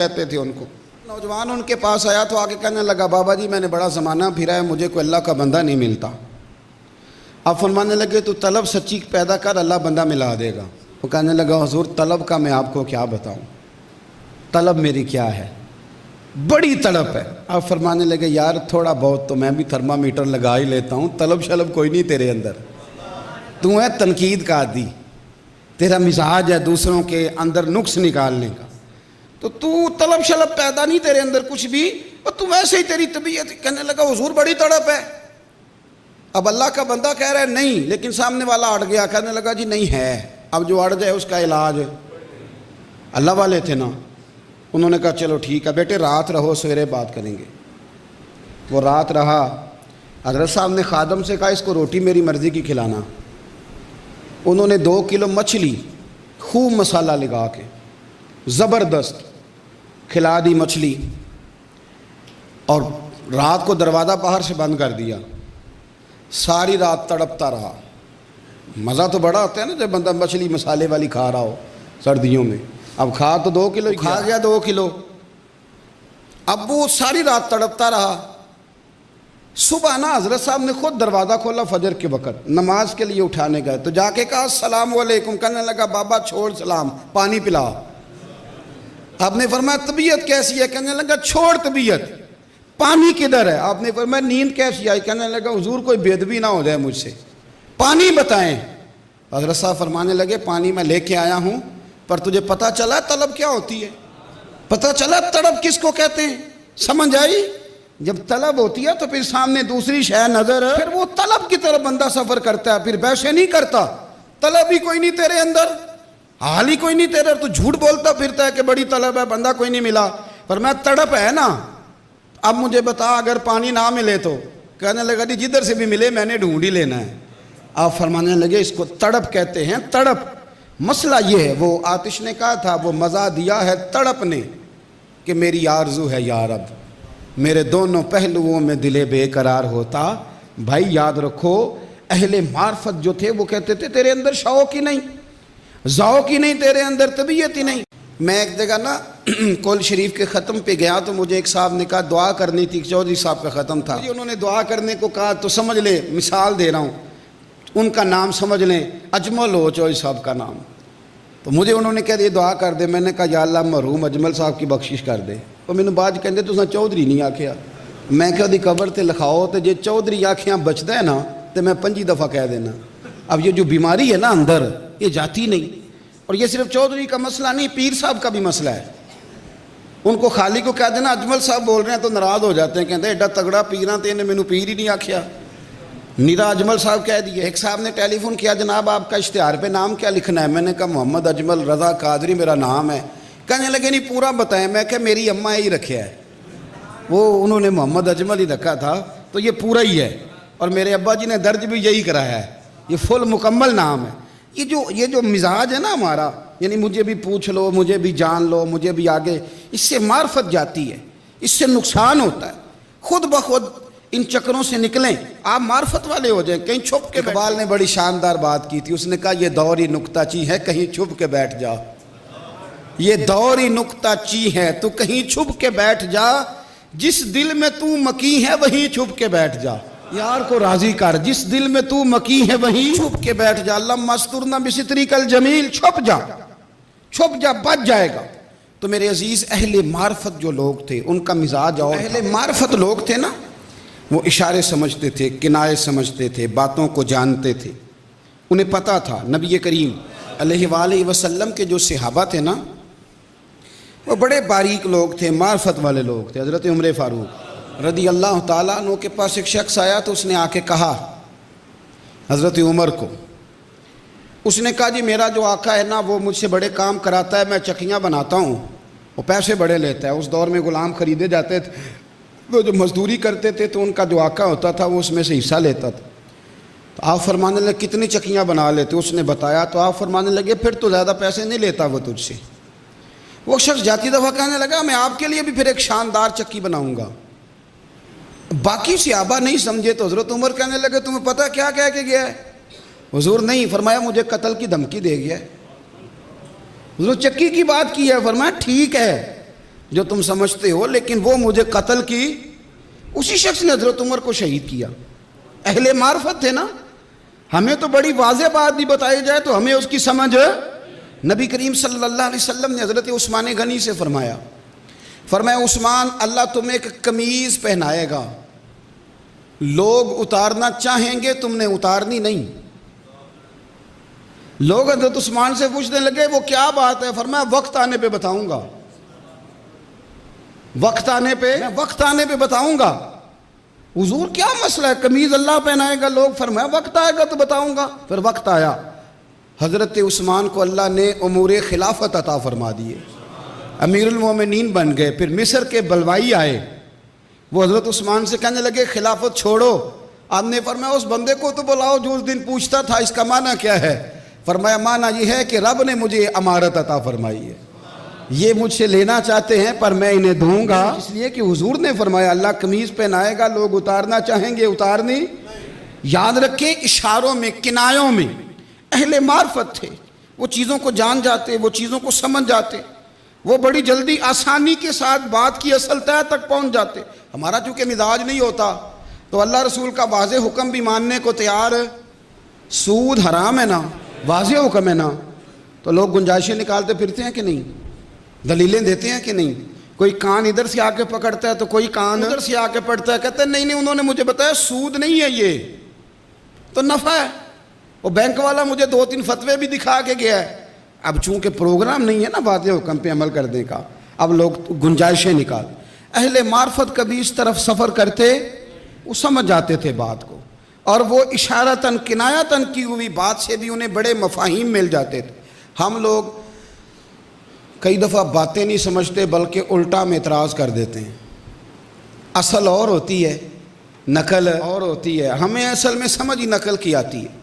کہتے تھے ان کو. نوجوان ان کے پاس آیا تو آگے کہنے لگا بابا جی میں نے بڑا زمانہ پھرا ہے, مجھے کوئی اللہ کا بندہ نہیں ملتا. آپ فرمانے لگے تو طلب سچی پیدا کر, اللہ بندہ ملا دے گا. وہ کہنے لگا حضور طلب کا میں آپ کو کیا بتاؤں, طلب میری کیا ہے, بڑی طلب ہے. آپ فرمانے لگے یار تھوڑا بہت تو میں بھی تھرمامیٹر لگا ہی لیتا ہوں, طلب شلب کوئی نہیں تیرے اندر. تو ہے تنقید کا عادی, تیرا مزاج ہے دوسروں کے اندر نقص نکالنے کا, تو طلب شلب پیدا نہیں تیرے اندر کچھ بھی, اور تو ویسے ہی تیری طبیعت. کہنے لگا حضور بڑی تڑپ ہے. اب اللہ کا بندہ کہہ رہا ہے نہیں, لیکن سامنے والا اڑ گیا. کہنے لگا جی نہیں ہے. اب جو اڑ جائے اس کا علاج, اللہ والے تھے نا, انہوں نے کہا چلو ٹھیک ہے بیٹے رات رہو, سویرے بات کریں گے. وہ رات رہا. حضرت صاحب نے خادم سے کہا اس کو روٹی میری مرضی کی کھلانا. انہوں نے 2 کلو مچھلی خوب مسالہ لگا کے زبردست کھلا دی مچھلی, اور رات کو دروازہ باہر سے بند کر دیا. ساری رات تڑپتا رہا. مزہ تو بڑا ہوتا ہے نا جب بندہ مچھلی مسالے والی کھا رہا ہو سردیوں میں. اب کھا تو 2 کلو کھا گیا 2 کلو. اب وہ ساری رات تڑپتا رہا. صبح نا حضرت صاحب نے خود دروازہ کھولا فجر کے وقت, نماز کے لیے اٹھانے گئے تو جا کے کہا السلام علیکم. کہنے لگا بابا چھوڑ سلام, پانی پلا. آپ نے فرمایا طبیعت کیسی ہے؟ کہنے لگا چھوڑ طبیعت, پانی کدھر ہے؟ آپ نے فرمایا نیند کیسی آئی؟ کہنے لگا حضور کوئی بے ادبی نہ ہو جائے مجھ سے, پانی بتائیں. حضرت صاحب فرمانے لگے پانی میں لے کے آیا ہوں, پر تجھے پتہ چلا طلب کیا ہوتی ہے؟ پتہ چلا طلب کس کو کہتے ہیں؟ سمجھ آئی؟ جب طلب ہوتی ہے تو پھر سامنے دوسری شے نظر, پھر وہ طلب کی طرف بندہ سفر کرتا ہے, پھر ویسے نہیں کرتا. طلب ہی کوئی نہیں تیرے اندر, حال ہی کوئی نہیں تیرے, تو جھوٹ بولتا پھرتا ہے کہ بڑی طلب ہے, بندہ کوئی نہیں ملا. پر میں تڑپ ہے نا, اب مجھے بتا اگر پانی نہ ملے تو؟ کہنے لگا جی جدھر سے بھی ملے میں نے ڈھونڈ ہی لینا ہے. آپ فرمانے لگے اس کو تڑپ کہتے ہیں, تڑپ. مسئلہ یہ ہے, وہ آتش نے کہا تھا وہ مزہ دیا ہے تڑپ نے کہ میری آرزو ہے یا رب میرے دونوں پہلوؤں میں دل بے قرار ہوتا. بھائی یاد رکھو اہل معرفت جو تھے وہ کہتے تھے تیرے اندر شوق ہی نہیں, ذوق ہی نہیں, تیرے اندر طبیعت ہی نہیں. میں ایک جگہ نا کول شریف کے ختم پہ گیا تو مجھے ایک صاحب نے کہا دعا کرنی تھی, چودھری صاحب کا ختم تھا. انہوں نے دعا کرنے کو کہا تو سمجھ لے, مثال دے رہا ہوں, ان کا نام سمجھ لیں اجمل ہو چودھری صاحب کا نام. تو مجھے انہوں نے کہا یہ دعا کر دے. میں نے کہا یا اللہ مرحوم اجمل صاحب کی بخشش کر دے. اور میں نے بعد کہتے تو چودھری نہیں آکھیا. میں کہا دی قبر تے لکھاؤ تو جے چودھری آکھیاں بچتا ہے نا تو میں 5 دفعہ کہہ دینا. اب یہ جو بیماری ہے نا اندر یہ جاتی نہیں. اور یہ صرف چودھری کا مسئلہ نہیں, پیر صاحب کا بھی مسئلہ ہے. ان کو خالی کو کہہ دینا اجمل صاحب بول رہے ہیں تو ناراض ہو جاتے ہیں, کہتے ہیں ایڈا تگڑا پیراں تے نے مینوں پیر ہی نہیں آکھیا, نیرا اجمل صاحب کہہ دیے. ایک صاحب نے ٹیلی فون کیا جناب آپ کا اشتہار پہ نام کیا لکھنا ہے؟ میں نے کہا محمد اجمل رضا قادری میرا نام ہے. کہنے لگے نہیں پورا بتائیں. میں کہ میری اماں ہی رکھیا ہے, وہ انہوں نے محمد اجمل ہی رکھا تھا تو یہ پورا ہی ہے, اور میرے ابا جی نے درج بھی یہی کرایا ہے, یہ فل مکمل نام ہے. یہ جو مزاج ہے نا ہمارا, یعنی مجھے بھی پوچھ لو, مجھے بھی جان لو, مجھے بھی آگے, اس سے معرفت جاتی ہے, اس سے نقصان ہوتا ہے. خود بخود ان چکروں سے نکلیں, آپ معرفت والے ہو جائیں. کہیں چھپ کے, اقبال نے بڑی شاندار بات کی تھی, اس نے کہا یہ دور ہی نکتہ چی ہے کہیں چھپ کے بیٹھ جا. یہ دور ہی نکتہ چی ہے تو کہیں چھپ کے بیٹھ جا, جس دل میں تو مکی ہے وہیں چھپ کے بیٹھ جا. یار کو راضی کر, جس دل میں تو مکی ہے وہیں چھپ کے بیٹھ جا. لم استرنا بستریک الجمیل, چھپ جا, چھپ جا, بچ جائے گا. تو میرے عزیز اہل معرفت جو لوگ تھے ان کا مزاج, اور اہل معرفت لوگ تھے نا وہ اشارے سمجھتے تھے, کنائے سمجھتے تھے, باتوں کو جانتے تھے. انہیں پتہ تھا نبی کریم علیہ وآلہ وسلم کے جو صحابہ تھے نا وہ بڑے باریک لوگ تھے, معرفت والے لوگ تھے. حضرت عمر فاروق رضی اللہ تعالیٰ عنہ کے پاس ایک شخص آیا تو اس نے آ کے کہا حضرت عمر کو, اس نے کہا جی میرا جو آقا ہے نا وہ مجھ سے بڑے کام کراتا ہے, میں چکیاں بناتا ہوں, وہ پیسے بڑے لیتا ہے. اس دور میں غلام خریدے جاتے تھے, وہ جو مزدوری کرتے تھے تو ان کا جو آقا ہوتا تھا وہ اس میں سے حصہ لیتا تھا. تو آپ فرمانے لگے کتنی چکیاں بنا لیتے؟ اس نے بتایا تو آپ فرمانے لگے پھر تو زیادہ پیسے نہیں لیتا وہ تجھ سے. وہ شخص جاتی دفعہ کہنے لگا میں آپ کے لیے بھی پھر ایک شاندار چکی بناؤں گا. باقی صحابہ نہیں سمجھے تو حضرت عمر کہنے لگے تمہیں پتہ کیا کہہ کے گیا ہے؟ حضور نہیں. فرمایا مجھے قتل کی دھمکی دے گیا ہے. حضور چکی کی بات کی ہے. فرمایا ٹھیک ہے, جو تم سمجھتے ہو، لیکن وہ مجھے قتل کی، اسی شخص نے حضرت عمر کو شہید کیا۔ اہل معرفت تھے نا، ہمیں تو بڑی واضح بات بھی بتائی جائے تو ہمیں اس کی سمجھ۔ نبی کریم صلی اللہ علیہ وسلم نے حضرت عثمان غنی سے فرمایا عثمان، اللہ تمہیں ایک قمیض پہنائے گا، لوگ اتارنا چاہیں گے، تم نے اتارنی نہیں۔ لوگ حضرت عثمان سے پوچھنے لگے وہ کیا بات ہے؟ فرمایا وقت آنے پہ بتاؤں گا، وقت آنے پہ بتاؤں گا۔ حضور کیا مسئلہ ہے؟ قمیض اللہ پہنائے گا لوگ، فرمایا وقت آئے گا تو بتاؤں گا۔ پھر وقت آیا، حضرت عثمان کو اللہ نے امور خلافت عطا فرما دیے، امیر المومنین بن گئے۔ پھر مصر کے بلوائی آئے، وہ حضرت عثمان سے کہنے لگے خلافت چھوڑو۔ آپ نے فرمایا اس بندے کو تو بلاؤ جو اس دن پوچھتا تھا اس کا معنی کیا ہے؟ فرمایا معنی یہ ہے کہ رب نے مجھے امارت عطا فرمائی ہے، یہ مجھ سے لینا چاہتے ہیں پر میں انہیں دوں گا، اس لیے کہ حضور نے فرمایا اللہ قمیض پہنائے گا، لوگ اتارنا چاہیں گے، اتارنی۔ یاد رکھیں اشاروں میں، کنایوں میں اہل معرفت تھے، وہ چیزوں کو جان جاتے، وہ چیزوں کو سمجھ جاتے، وہ بڑی جلدی آسانی کے ساتھ بات کی اصل تہہ تک پہنچ جاتے۔ ہمارا چونکہ مزاج نہیں ہوتا تو اللہ رسول کا واضح حکم بھی ماننے کو تیار ہے، سود حرام ہے نا، واضح حکم ہے نا، تو لوگ گنجائشیں نکالتے پھرتے ہیں کہ نہیں، دلیلیں دیتے ہیں کہ نہیں۔ کوئی کان ادھر سے آ کے پکڑتا ہے تو کوئی کان ادھر سے آ کے پڑتا ہے، کہتے ہیں نہیں انہوں نے مجھے بتایا سود نہیں ہے، یہ تو نفع ہے۔ وہ بینک والا مجھے 2-3 فتوے بھی دکھا کے گیا ہے۔ اب چونکہ پروگرام نہیں ہے نا واضح حکم پہ عمل کرنے کا، اب لوگ گنجائشیں نکال۔ اہل معرفت کبھی اس طرف سفر کرتے، وہ سمجھ جاتے تھے بات کو، اور وہ اشارتاً کنایتاً کی ہوئی بات سے بھی انہیں بڑے مفاہیم مل جاتے تھے۔ ہم لوگ کئی دفعہ باتیں نہیں سمجھتے بلکہ الٹا میں اعتراض کر دیتے ہیں، اصل اور ہوتی ہے، نقل اور ہوتی ہے، ہمیں اصل میں سمجھ ہی نقل کی آتی ہے۔